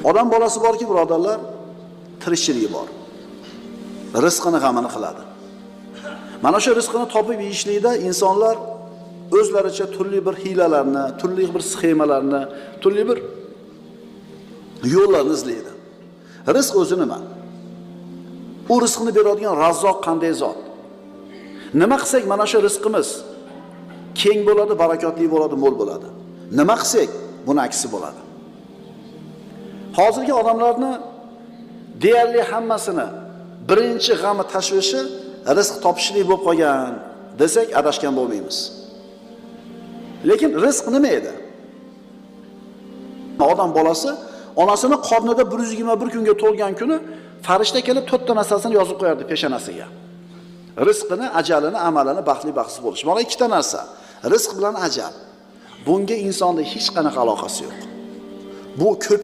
Odam bolasi borki, birodarlar, tirikchiligi bor. Rizqini g'amini qiladi. Mana shu rizqini topib yeyishlikda insonlar o'zlaricha turli bir hiylalarni, turli bir sxemalarni, turli bir yo'llarni izlaydi. Rizq o'zi nima? U rizqni beradigan Razzoq qanday zot? Nima qilsak mana shu rizqimiz keng bo'ladi, barakotli bo'ladi, mo'l bo'ladi. Nima qilsak buni aksi bo'ladi. Hozirgi odamlarni deyarli hammasini birinchi g'ami tashvishi rizq topishlik bo'lib qolgan desak adashgan bo'lmaymiz. Lekin rizq nima edi? Odam bolasi onasini qornida 121 kunga to'lgan kuni farishta kelib 4 ta narsasini yozib qo'yardi peshonasiga. Rizqini, ajalini, amalini, baxtli baxtsiz bo'lish. Mana ikkita narsa. Rizq bilan ajal. Bunga insonning hech qanaqa aloqasi yo'q. Bu ko'p